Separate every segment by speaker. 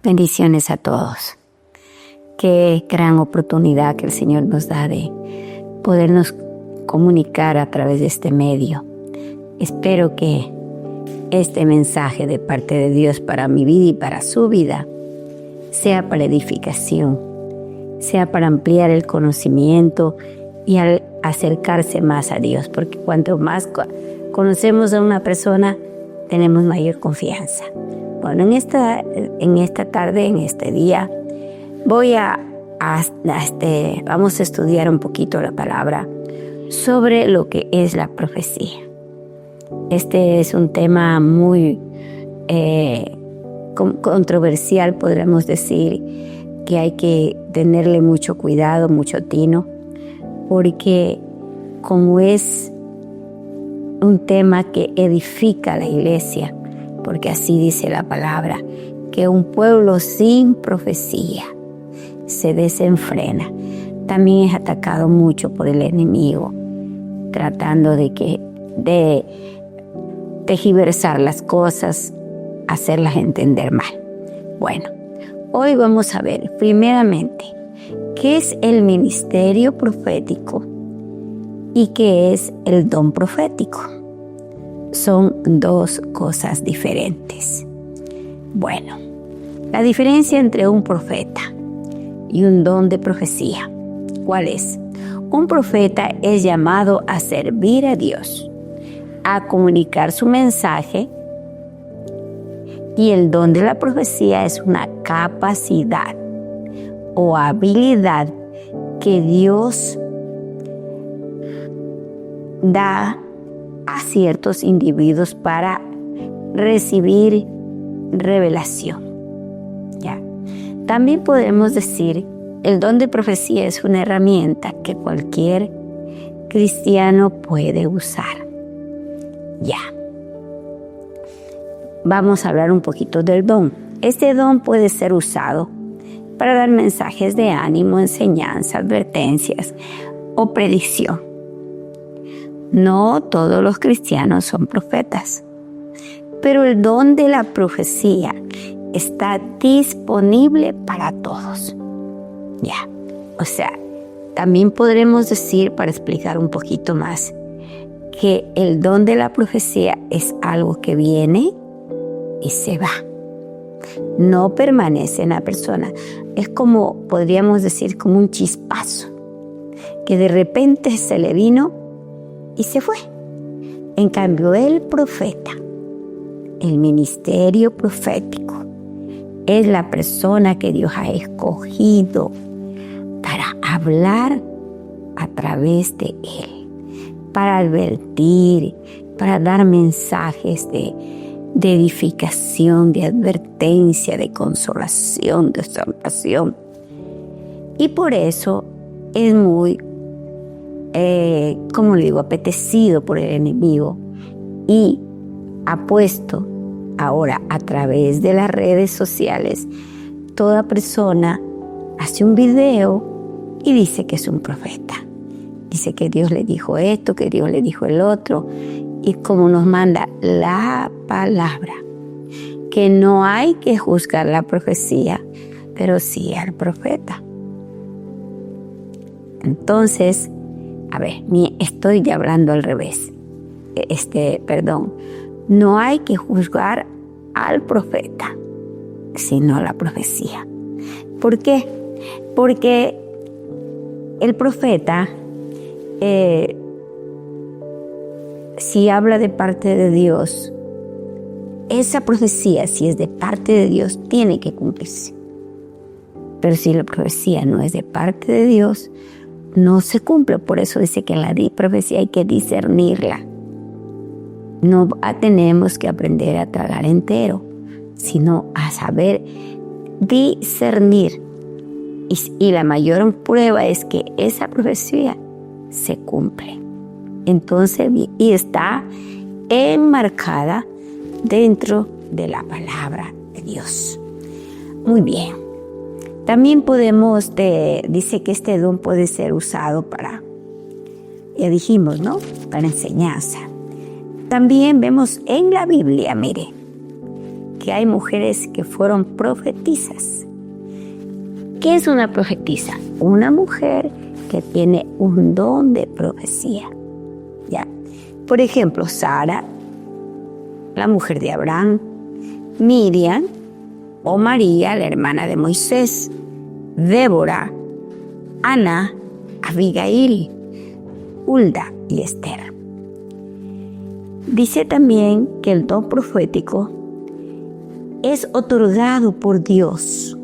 Speaker 1: Bendiciones a todos. Qué gran oportunidad que el Señor nos da de podernos comunicar a través de este medio. Espero que este mensaje de parte de Dios para mi vida y para su vida sea para edificación, sea para ampliar el conocimiento y al acercarse más a Dios, porque cuanto más conocemos a una persona, tenemos mayor confianza. Bueno, en esta tarde, en este día, vamos a estudiar un poquito la palabra sobre lo que es la profecía. Este es un tema muy controversial, podríamos decir, que hay que tenerle mucho cuidado, mucho tino, porque como es un tema que edifica a la iglesia, porque así dice la palabra, que un pueblo sin profecía se desenfrena. También es atacado mucho por el enemigo, tratando de tergiversar las cosas, hacerlas entender mal. Bueno, hoy vamos a ver primeramente qué es el ministerio profético y qué es el don profético. Son dos cosas diferentes. Bueno, la diferencia entre un profeta y un don de profecía, ¿cuál es? Un profeta es llamado a servir a Dios, a comunicar su mensaje, y el don de la profecía es una capacidad o habilidad que Dios da a ciertos individuos para recibir revelación. ¿Ya? También podemos decir, el don de profecía es una herramienta que cualquier cristiano puede usar. Ya. Vamos a hablar un poquito del don. Este don puede ser usado para dar mensajes de ánimo, enseñanza, advertencias o predicción. No todos los cristianos son profetas, pero el don de la profecía está disponible para todos. Ya, o sea, también podremos decir, para explicar un poquito más, que el don de la profecía es algo que viene y se va. No permanece en la persona. Es como, podríamos decir, como un chispazo, que de repente se le vino y se fue. En cambio, el profeta, el ministerio profético, es la persona que Dios ha escogido para hablar a través de él, para advertir, para dar mensajes de edificación, de advertencia, de consolación, de exhortación. Y por eso es muy apetecido por el enemigo, y ha puesto ahora a través de las redes sociales, toda persona hace un video y dice que es un profeta. Dice que Dios le dijo esto, que Dios le dijo el otro, y como nos manda la palabra, que no hay que juzgar la profecía, pero sí al profeta. Entonces, estoy hablando al revés. No hay que juzgar al profeta, sino a la profecía. ¿Por qué? Porque el profeta, si habla de parte de Dios, esa profecía, si es de parte de Dios, tiene que cumplirse. Pero si la profecía no es de parte de Dios, no se cumple. Por eso dice que en la profecía hay que discernirla. No tenemos que aprender a tragar entero, sino a saber discernir. Y la mayor prueba es que esa profecía se cumple. Entonces, y está enmarcada dentro de la palabra de Dios. Muy bien. También dice que este don puede ser usado para, ya dijimos, ¿no? Para enseñanza. También vemos en la Biblia, mire, que hay mujeres que fueron profetisas. ¿Qué es una profetisa? Una mujer que tiene un don de profecía. ¿Ya? Por ejemplo, Sara, la mujer de Abraham, Miriam o María, la hermana de Moisés, Débora, Ana, Abigail, Hulda y Esther. Dice también que el don profético es otorgado por Dios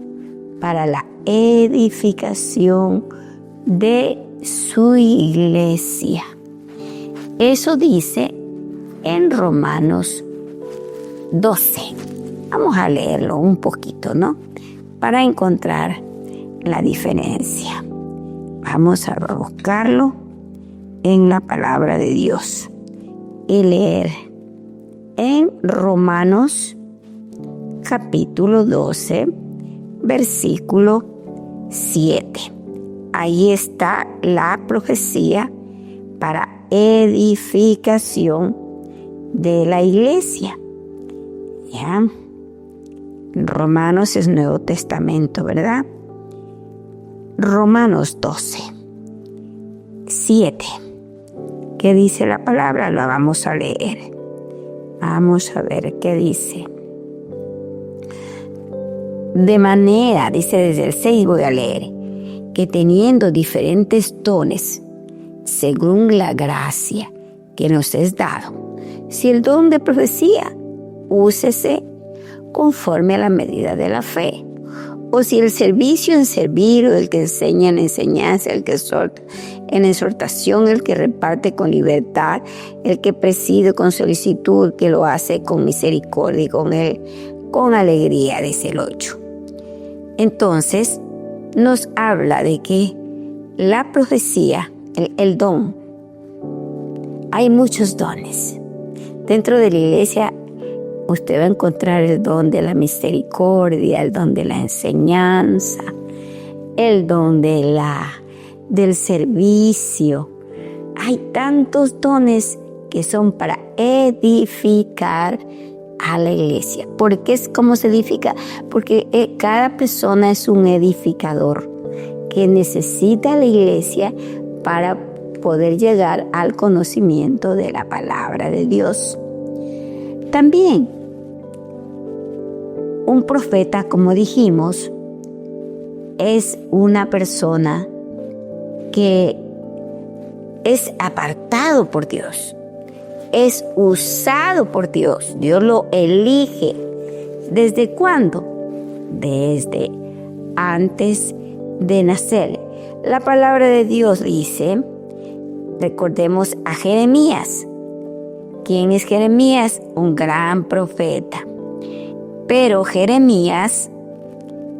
Speaker 1: para la edificación de su iglesia. Eso dice en Romanos 12. Vamos a leerlo un poquito, ¿no? Para encontrar la diferencia. Vamos a buscarlo en la palabra de Dios y leer en Romanos capítulo 12, versículo 7. Ahí está la profecía para edificación de la iglesia. ¿Ya? Romanos es Nuevo Testamento, ¿verdad? Romanos 12, 7. ¿Qué dice la palabra? La vamos a leer. Vamos a ver qué dice. De manera, dice desde el 6 voy a leer, que teniendo diferentes dones, según la gracia que nos es dado, si el don de profecía, úsese conforme a la medida de la fe. O si el servicio en servir, o el que enseña en enseñanza, el que exhorta en exhortación, el que reparte con libertad, el que preside con solicitud, que lo hace con misericordia y con alegría, dice el 8. Entonces, nos habla de que la profecía, el don, hay muchos dones. Dentro de la iglesia usted va a encontrar el don de la misericordia, el don de la enseñanza, el don del servicio. Hay tantos dones que son para edificar a la iglesia. ¿Por qué es cómo se edifica? Porque cada persona es un edificador que necesita la iglesia para poder llegar al conocimiento de la palabra de Dios. También, un profeta, como dijimos, es una persona que es apartado por Dios, es usado por Dios. Dios lo elige. ¿Desde cuándo? Desde antes de nacer. La palabra de Dios dice, recordemos a Jeremías. ¿Quién es Jeremías? Un gran profeta. Pero Jeremías,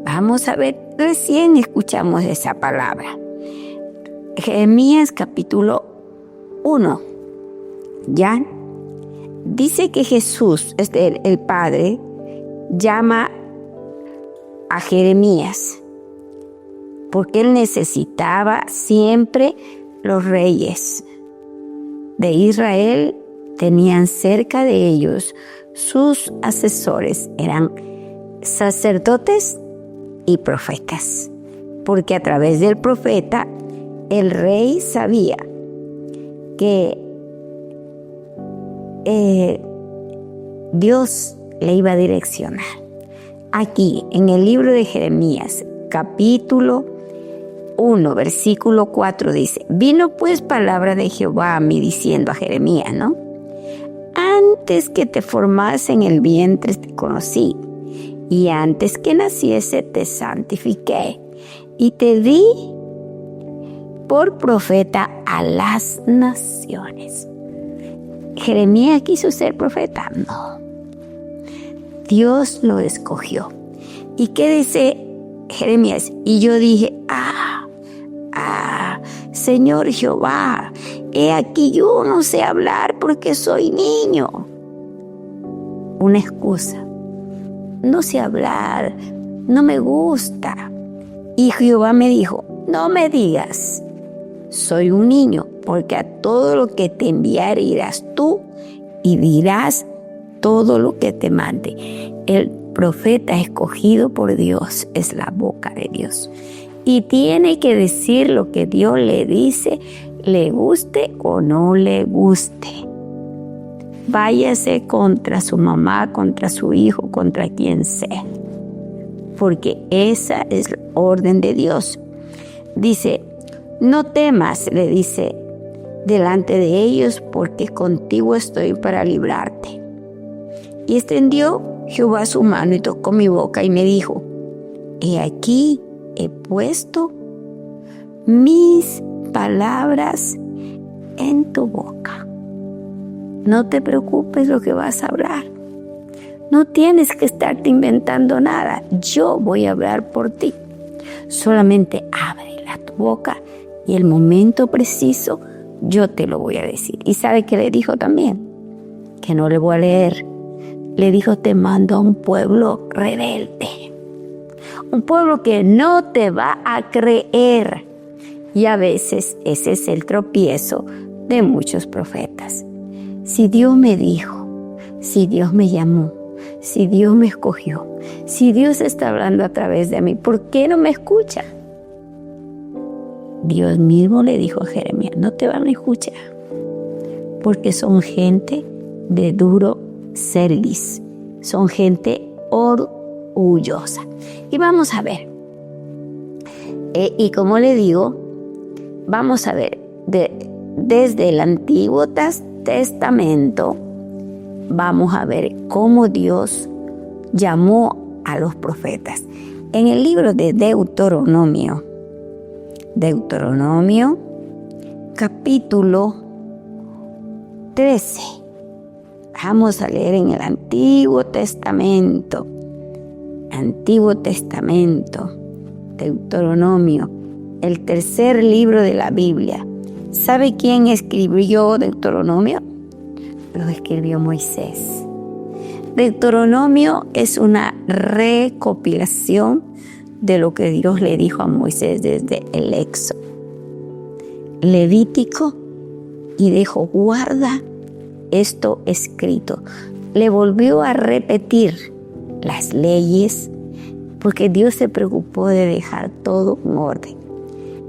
Speaker 1: vamos a ver, recién escuchamos esa palabra. Jeremías capítulo 1, ¿ya? Dice que Jesús, el Padre, llama a Jeremías porque él necesitaba siempre los reyes de Israel. Tenían cerca de ellos sus asesores, eran sacerdotes y profetas, porque a través del profeta el rey sabía que Dios le iba a direccionar. Aquí en el libro de Jeremías, capítulo 1, versículo 4 dice, vino pues palabra de Jehová a mí diciendo a Jeremías, ¿no? Antes que te formase en el vientre te conocí, y antes que naciese te santifiqué, y te di por profeta a las naciones. ¿Jeremías quiso ser profeta? No. Dios lo escogió. ¿Y qué dice Jeremías? Y yo dije, Señor Jehová, he aquí yo no sé hablar porque soy niño. Una excusa. No sé hablar, no me gusta. Y Jehová me dijo, no me digas, soy un niño, porque a todo lo que te enviare irás tú y dirás, todo lo que te mande. El profeta escogido por Dios es la boca de Dios. Y tiene que decir lo que Dios le dice, le guste o no le guste. Váyase contra su mamá, contra su hijo, contra quien sea. Porque esa es la orden de Dios. Dice, no temas, le dice, delante de ellos, porque contigo estoy para librarte. Y extendió Jehová su mano y tocó mi boca y me dijo, he aquí he puesto mis palabras en tu boca. No te preocupes lo que vas a hablar. No tienes que estarte inventando nada. Yo voy a hablar por ti. Solamente ábrela tu boca y el momento preciso yo te lo voy a decir. ¿Y sabe qué le dijo también? Que no le voy a leer. Le dijo, te mando a un pueblo rebelde. Un pueblo que no te va a creer. Y a veces ese es el tropiezo de muchos profetas. Si Dios me dijo, si Dios me llamó, si Dios me escogió, si Dios está hablando a través de mí, ¿por qué no me escucha? Dios mismo le dijo a Jeremías, no te van a escuchar, porque son gente de duro cerviz, son gente orgullosa. Y vamos a ver, y como le digo, vamos a ver, desde el Antiguo Testamento, vamos a ver cómo Dios llamó a los profetas. En el libro de Deuteronomio, capítulo 13. Vamos a leer en el Antiguo Testamento, Deuteronomio, el tercer libro de la Biblia. ¿Sabe quién escribió Deuteronomio? Lo escribió Moisés. Deuteronomio es una recopilación de lo que Dios le dijo a Moisés desde el Éxodo. Levítico, y dijo, guarda esto escrito. Le volvió a repetir las leyes porque Dios se preocupó de dejar todo en orden.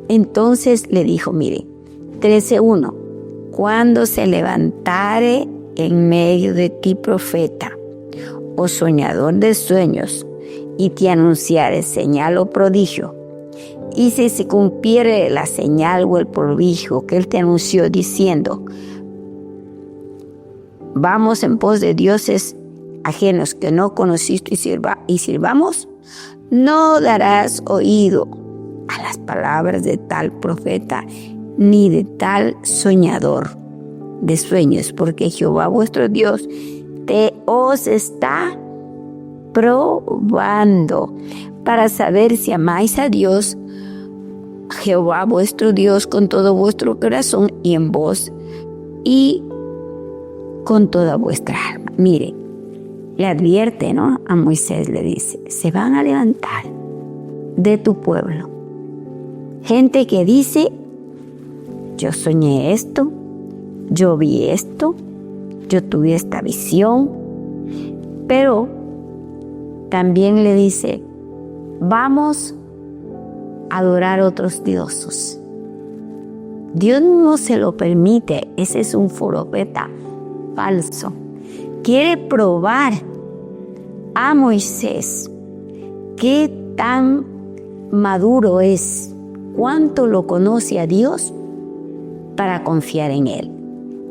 Speaker 1: Entonces le dijo, mire, 13:1, cuando se levantare en medio de ti profeta o soñador de sueños y te anunciare señal o prodigio, y si se cumpliere la señal o el prodigio que él te anunció diciendo, vamos en pos de dioses ajenos que no conociste y sirvamos, no darás oído a las palabras de tal profeta ni de tal soñador de sueños, porque Jehová vuestro Dios os está probando para saber si amáis a Dios, Jehová vuestro Dios, con todo vuestro corazón y en voz y con toda vuestra alma. Mire, le advierte, ¿no? A Moisés le dice, se van a levantar de tu pueblo gente que dice, yo soñé esto, yo vi esto, yo tuve esta visión, pero también le dice, vamos a adorar otros dioses. Dios no se lo permite, ese es un profeta falso. Quiere probar a Moisés qué tan maduro es, cuánto lo conoce a Dios para confiar en él.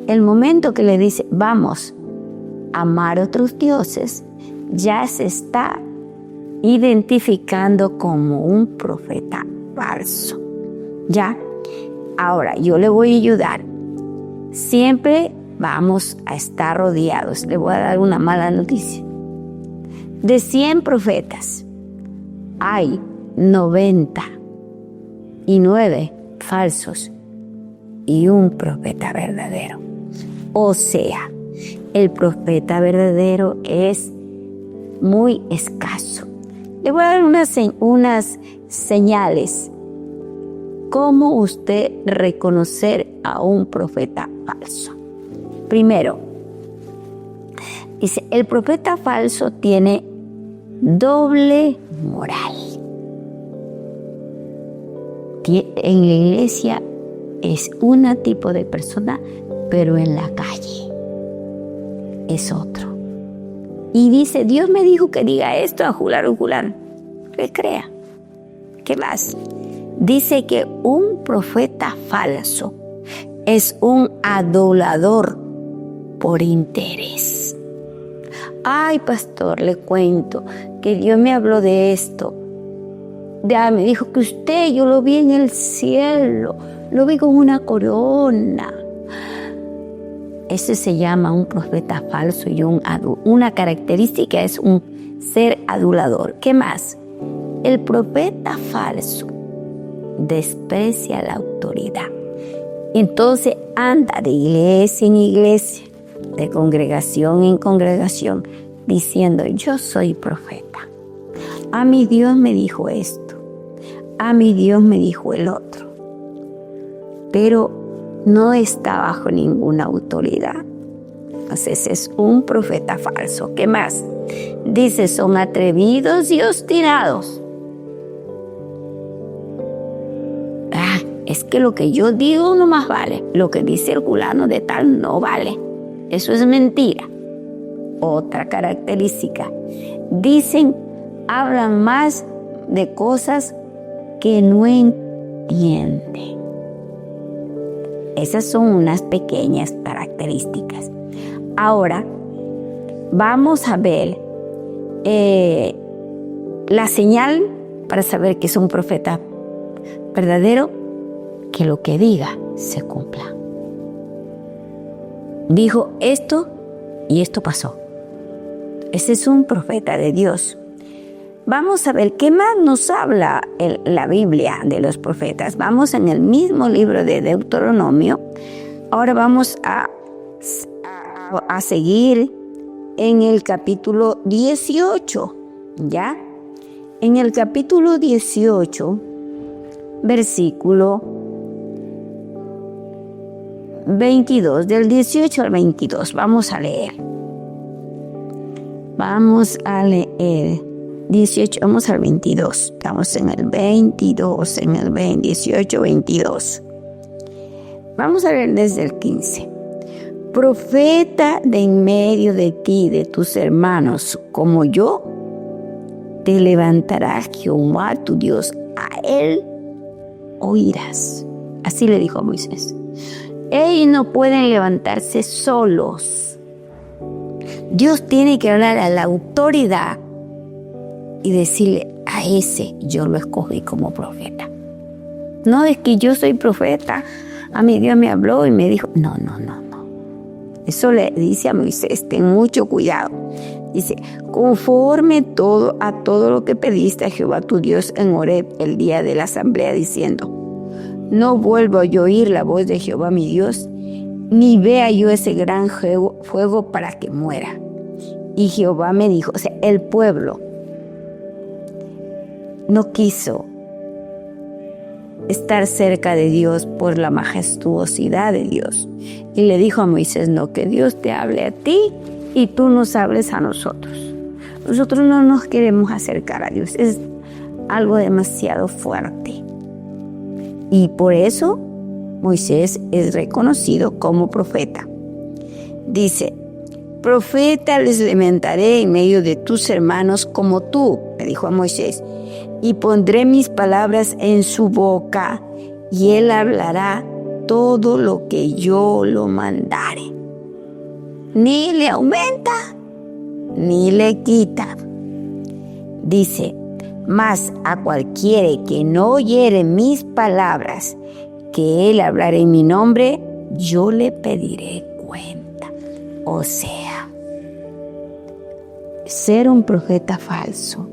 Speaker 1: El momento que le dice, vamos a amar a otros dioses, ya se está identificando como un profeta falso. Ya, ahora yo le voy a ayudar. Siempre vamos a estar rodeados. Le voy a dar una mala noticia. De 100 profetas, hay 99 falsos y un profeta verdadero. O sea, el profeta verdadero es muy escaso. Le voy a dar unas señales. ¿Cómo usted reconocer a un profeta falso? Primero, Dice, el profeta falso tiene doble moral. En la iglesia es un tipo de persona, pero en la calle es otro. Y dice, Dios me dijo que diga esto a fulano. Que crea. ¿Qué más? Dice que un profeta falso es un adulador por interés. Ay, pastor, le cuento que Dios me habló de esto. Ya me dijo que usted, yo lo vi en el cielo, lo vi con una corona. Eso se llama un profeta falso y una característica es un ser adulador. ¿Qué más? El profeta falso desprecia la autoridad. Entonces anda de iglesia en iglesia, de congregación en congregación, diciendo, yo soy profeta. A mi Dios me dijo esto. A mi Dios me dijo el otro. Pero no está bajo ninguna autoridad. Entonces es un profeta falso. ¿Qué más? Dice, son atrevidos y obstinados. Es que lo que yo digo no más vale. Lo que dice el fulano de tal no vale. Eso es mentira. Otra característica. Dicen, hablan más de cosas que no entienden. Esas son unas pequeñas características. Ahora, vamos a ver la señal para saber que es un profeta verdadero, que lo que diga se cumpla. Dijo esto y esto pasó. Ese es un profeta de Dios. Vamos a ver qué más nos habla la Biblia de los profetas. Vamos en el mismo libro de Deuteronomio. Ahora vamos a seguir en el capítulo 18. ¿Ya? En el capítulo 18, versículo 22, del 18 al 22. Vamos a leer. 18, vamos al 22. Estamos en el 22, en el 18, 22. Vamos a ver desde el 15. Profeta de en medio de ti, de tus hermanos, como yo, te levantará Jehová tu Dios. A él oirás. Así le dijo a Moisés. Ellos no pueden levantarse solos. Dios tiene que hablar a la autoridad y decirle, a ese yo lo escogí como profeta. No es que yo soy profeta, a mí Dios me habló y me dijo, no. Eso le dice a Moisés, ten mucho cuidado. Dice, conforme a todo lo que pediste a Jehová tu Dios en Horeb el día de la asamblea, diciendo, no vuelvo yo a oír la voz de Jehová mi Dios, ni vea yo ese gran fuego para que muera. Y Jehová me dijo, o sea, el pueblo no quiso estar cerca de Dios por la majestuosidad de Dios. Y le dijo a Moisés, no, que Dios te hable a ti y tú nos hables a nosotros. Nosotros no nos queremos acercar a Dios. Es algo demasiado fuerte. Y por eso Moisés es reconocido como profeta. Dice, profeta les levantaré en medio de tus hermanos como tú, le dijo a Moisés, y pondré mis palabras en su boca, y él hablará todo lo que yo lo mandare. Ni le aumenta, ni le quita. Dice, mas a cualquiera que no oyere mis palabras, que él hablará en mi nombre, yo le pediré cuenta. O sea, ser un profeta falso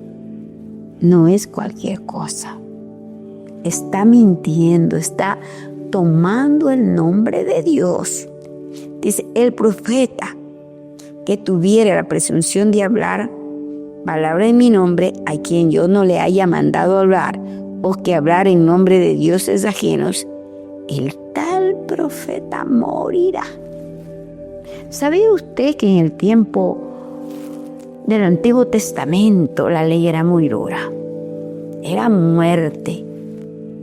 Speaker 1: no es cualquier cosa. Está mintiendo, está tomando el nombre de Dios. Dice, el profeta que tuviera la presunción de hablar palabra en mi nombre, a quien yo no le haya mandado hablar, o que hablar en nombre de dioses ajenos, el tal profeta morirá. ¿Sabe usted que en el tiempo del Antiguo Testamento la ley era muy dura. Era muerte.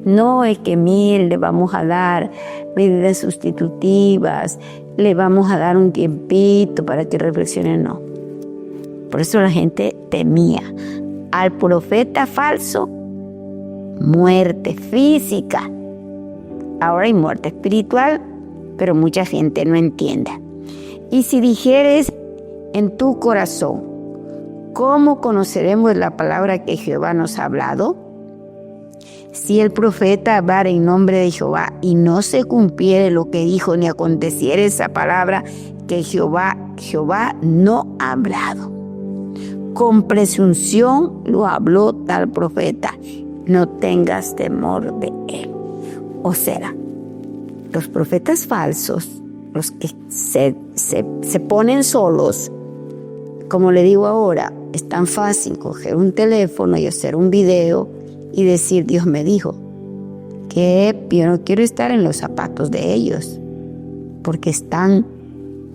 Speaker 1: No es que mire, le vamos a dar medidas sustitutivas, le vamos a dar un tiempito para que reflexione, no. Por eso la gente temía al profeta falso, muerte física. Ahora hay muerte espiritual, pero mucha gente no entiende. Y si dijeres en tu corazón, ¿cómo conoceremos la palabra que Jehová nos ha hablado? Si el profeta hablara en nombre de Jehová y no se cumpliere lo que dijo, ni aconteciere esa palabra que Jehová no ha hablado. Con presunción lo habló tal profeta, no tengas temor de él. O sea, los profetas falsos, los que se ponen solos, como le digo ahora, es tan fácil coger un teléfono y hacer un video y decir, Dios me dijo, que yo no quiero estar en los zapatos de ellos, porque están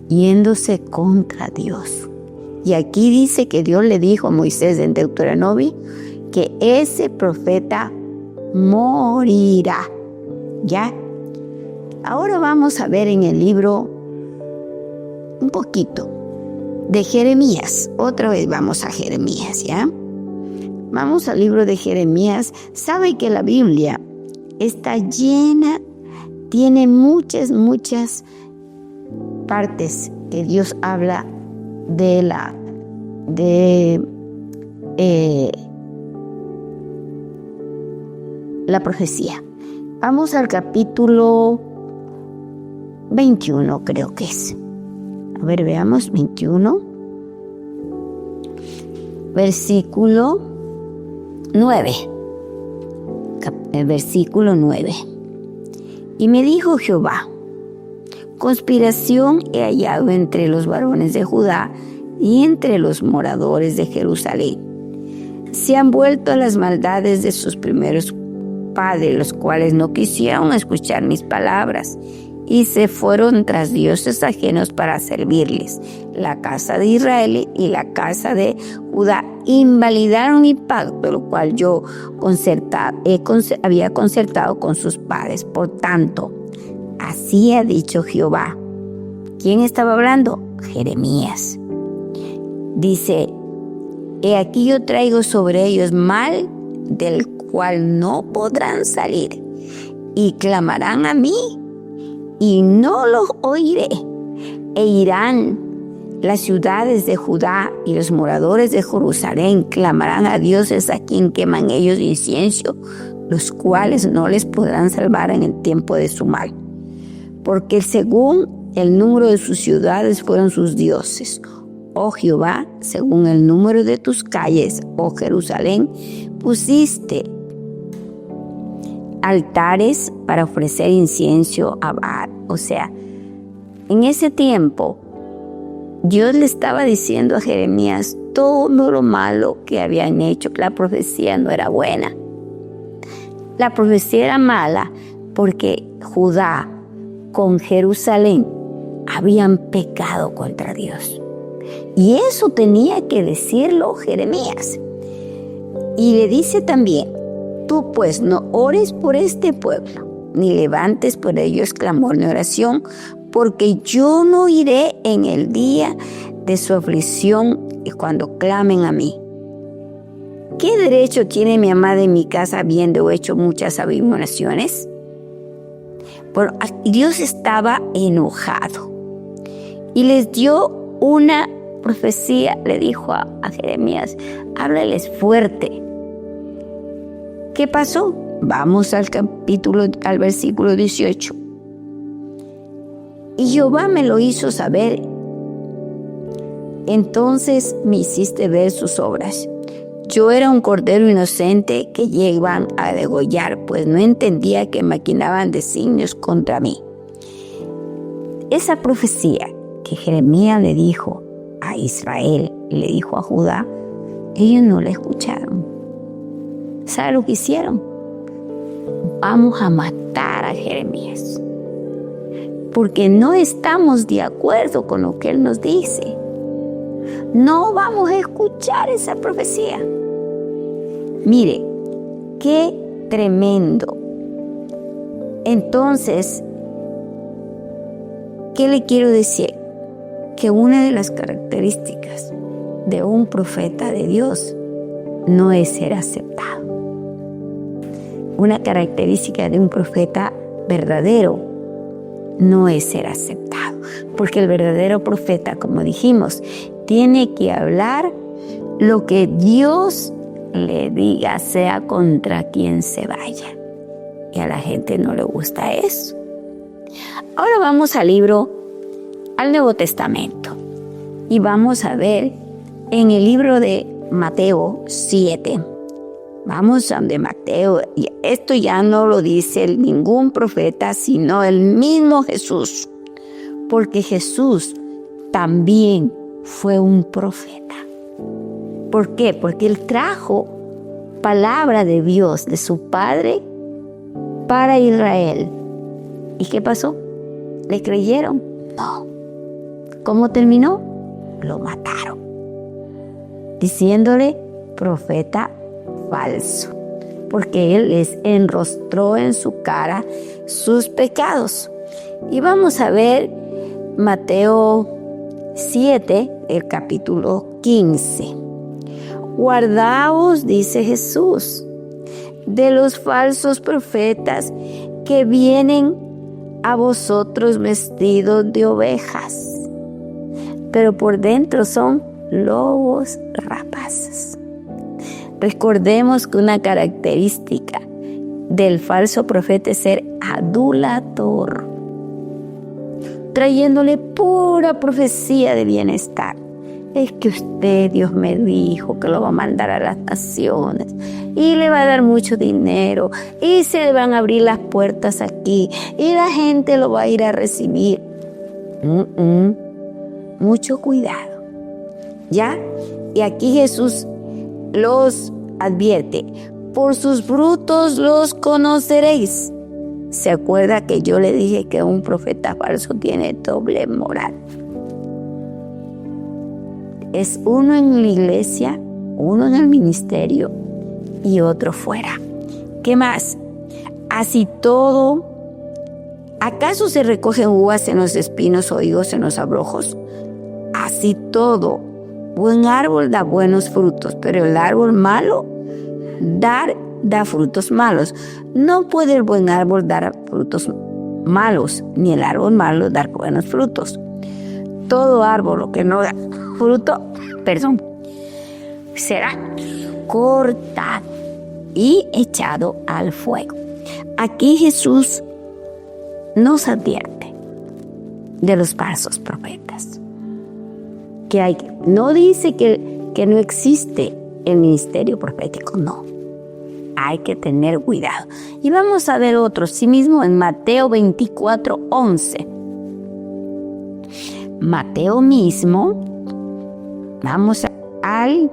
Speaker 1: yéndose contra Dios. Y aquí dice que Dios le dijo a Moisés en Deuteronomio que ese profeta morirá. ¿Ya? Ahora vamos a ver en el libro un poquito de Jeremías. Otra vez vamos a Jeremías, ¿ya? Vamos al libro de Jeremías. Sabe que la Biblia está llena, tiene muchas partes que Dios habla de la profecía. Vamos al capítulo 21, creo que es. A ver, veamos, 21. Versículo 9. El versículo 9. Y me dijo Jehová, conspiración he hallado entre los varones de Judá y entre los moradores de Jerusalén. Se han vuelto a las maldades de sus primeros padres, los cuales no quisieron escuchar mis palabras y se fueron tras dioses ajenos para servirles. La casa de Israel y la casa de Judá invalidaron mi pacto, lo cual yo había concertado con sus padres. Por tanto, así ha dicho Jehová. ¿Quién estaba hablando? Jeremías. Dice, he aquí yo traigo sobre ellos mal del cual no podrán salir, y clamarán a mí, y no los oiré, e irán las ciudades de Judá y los moradores de Jerusalén, clamarán a dioses a quien queman ellos incienso, los cuales no les podrán salvar en el tiempo de su mal, porque según el número de sus ciudades fueron sus dioses. Oh Jehová, según el número de tus calles, oh Jerusalén, pusiste altares para ofrecer incienso a Baal. O sea, en ese tiempo, Dios le estaba diciendo a Jeremías todo lo malo que habían hecho. La profecía no era buena. La profecía era mala porque Judá con Jerusalén habían pecado contra Dios. Y eso tenía que decirlo Jeremías. Y le dice también, tú pues no ores por este pueblo, ni levantes por ellos clamor ni oración, porque yo no iré en el día de su aflicción y cuando clamen a mí. ¿Qué derecho tiene mi amada en mi casa habiendo hecho muchas abominaciones? Bueno, Dios estaba enojado y les dio una profecía. Le dijo a Jeremías, háblales fuerte. ¿Qué pasó? Vamos al versículo 18. Y Jehová me lo hizo saber. Entonces me hiciste ver sus obras. Yo era un cordero inocente que llevan a degollar, pues no entendía que maquinaban designios contra mí. Esa profecía que Jeremías le dijo a Israel y le dijo a Judá, ellos no la escucharon. ¿Sabe lo que hicieron? Vamos a matar a Jeremías, porque no estamos de acuerdo con lo que él nos dice. No vamos a escuchar esa profecía. Mire, qué tremendo. Entonces, ¿qué le quiero decir? Que una de las características de un profeta de Dios no es ser aceptado. Una característica de un profeta verdadero no es ser aceptado, porque el verdadero profeta, como dijimos, tiene que hablar lo que Dios le diga, sea contra quien se vaya. Y a la gente no le gusta eso. Ahora vamos al Nuevo Testamento. Y vamos a ver en el libro de Mateo 7. Vamos a de Mateo. Y esto ya no lo dice ningún profeta, sino el mismo Jesús. Porque Jesús también fue un profeta. ¿Por qué? Porque Él trajo palabra de Dios, de su Padre, para Israel. ¿Y qué pasó? ¿Le creyeron? No. ¿Cómo terminó? Lo mataron, diciéndole profeta falso, porque Él les enrostró en su cara sus pecados. Y vamos a ver Mateo 7, el capítulo 15. Guardaos, dice Jesús, de los falsos profetas que vienen a vosotros vestidos de ovejas, pero por dentro son lobos rapaces. Recordemos que una característica del falso profeta es ser adulador, trayéndole pura profecía de bienestar. Es que usted, Dios me dijo que lo va a mandar a las naciones y le va a dar mucho dinero y se le van a abrir las puertas aquí y la gente lo va a ir a recibir. Mucho cuidado. ¿Ya? Y aquí Jesús los advierte. Por sus frutos los conoceréis. ¿Se acuerda que yo le dije que un profeta falso tiene doble moral? Es uno en la iglesia, uno en el ministerio y otro fuera. ¿Qué más? Así todo, ¿acaso se recogen uvas en los espinos o higos en los abrojos? Así todo, buen árbol da buenos frutos, pero el árbol malo da frutos malos. No puede el buen árbol dar frutos malos, ni el árbol malo dar buenos frutos. Todo árbol que no da fruto, será cortado y echado al fuego. Aquí Jesús nos advierte de los falsos profetas. No dice que no existe el ministerio profético, no. Hay que tener cuidado. Y vamos a ver otro, sí mismo en Mateo 24:11. Mateo mismo, vamos al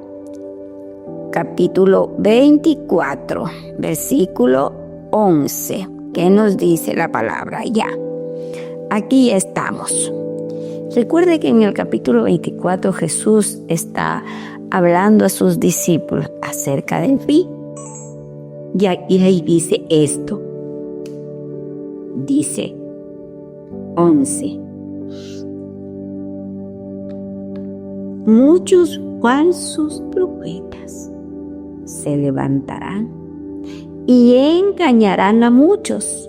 Speaker 1: capítulo 24, versículo 11. ¿Qué nos dice la palabra? Ya, aquí estamos. Recuerde que en el capítulo 24 Jesús está hablando a sus discípulos acerca del fin. Y ahí dice esto. Dice 11. Muchos falsos profetas se levantarán y engañarán a muchos.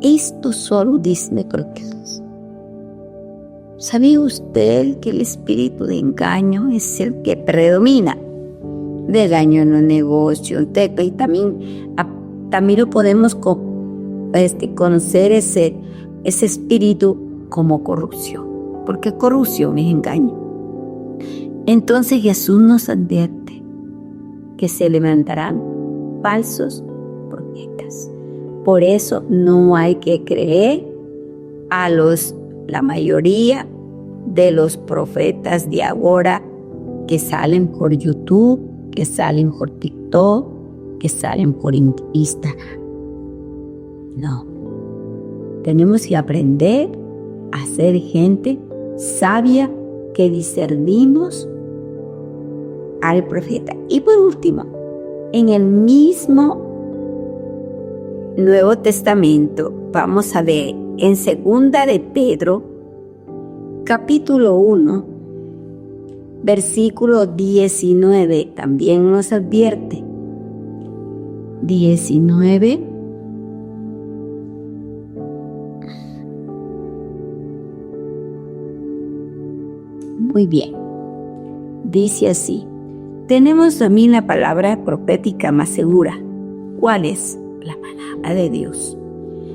Speaker 1: Esto solo dice Jesús. ¿Sabía usted que el espíritu de engaño es el que predomina? De engaño en los negocios, y también lo podemos conocer ese espíritu como corrupción, porque corrupción es engaño. Entonces Jesús nos advierte que se levantarán falsos profetas. Por eso no hay que creer a la mayoría de los profetas de ahora que salen por YouTube, que salen por TikTok, que salen por Instagram. No. Tenemos que aprender a ser gente sabia que discernimos al profeta. Y por último, en el mismo Nuevo Testamento, vamos a ver en 2 de Pedro, capítulo 1, versículo 19, también nos advierte. 19. Muy bien. Dice así: tenemos también la palabra profética más segura. ¿Cuál es? La palabra de Dios.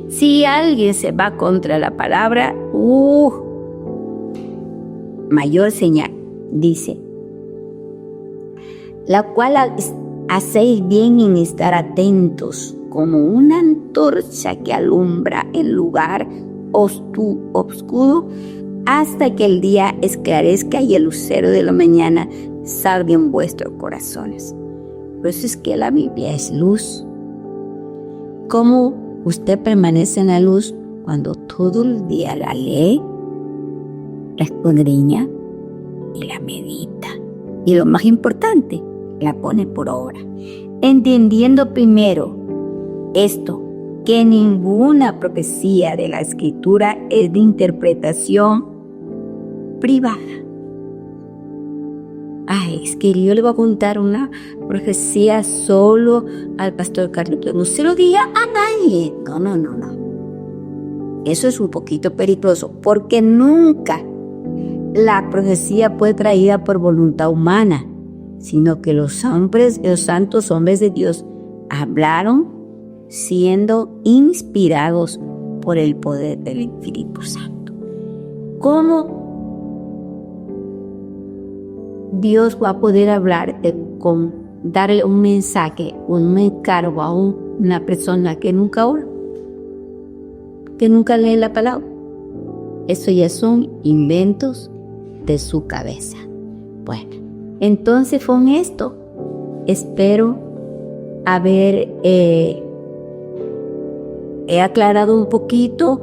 Speaker 1: Si alguien se va contra la palabra, mayor señal. Dice: la cual hacéis bien en estar atentos, como una antorcha que alumbra el lugar oscuro, hasta que el día esclarezca y el lucero de la mañana salga en vuestros corazones. Por eso es que la Biblia es luz. ¿Cómo usted permanece en la luz? Cuando todo el día la lee, la escudriña y la medita. Y lo más importante, la pone por obra. Entendiendo primero esto, que ninguna profecía de la Escritura es de interpretación privada. Es que yo le voy a contar una profecía solo al pastor Carlos. No se lo diga a nadie. No. Eso es un poquito peligroso, porque nunca la profecía fue traída por voluntad humana, sino que los santos hombres de Dios hablaron siendo inspirados por el poder del Espíritu Santo. ¿Cómo Dios va a poder hablar darle un mensaje, un encargo a una persona que nunca ora, que nunca lee la palabra? Eso ya son inventos de su cabeza. Bueno, entonces con esto espero haber he aclarado un poquito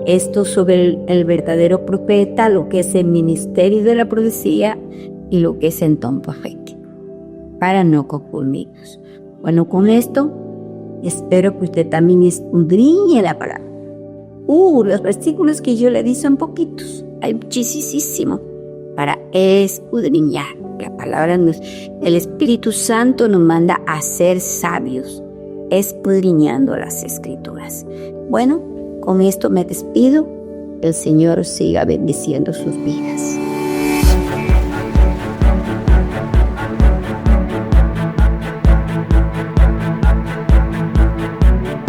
Speaker 1: esto sobre el verdadero profeta, lo que es el ministerio de la profecía y lo que es el don profético, para no confundirnos. Bueno, con esto espero que usted también escudriñe la palabra. Los versículos que yo le di son poquitos, hay muchísimo para escudriñar la palabra. El Espíritu Santo nos manda a ser sabios, escudriñando las Escrituras. Bueno, con esto me despido. El Señor siga bendiciendo sus vidas.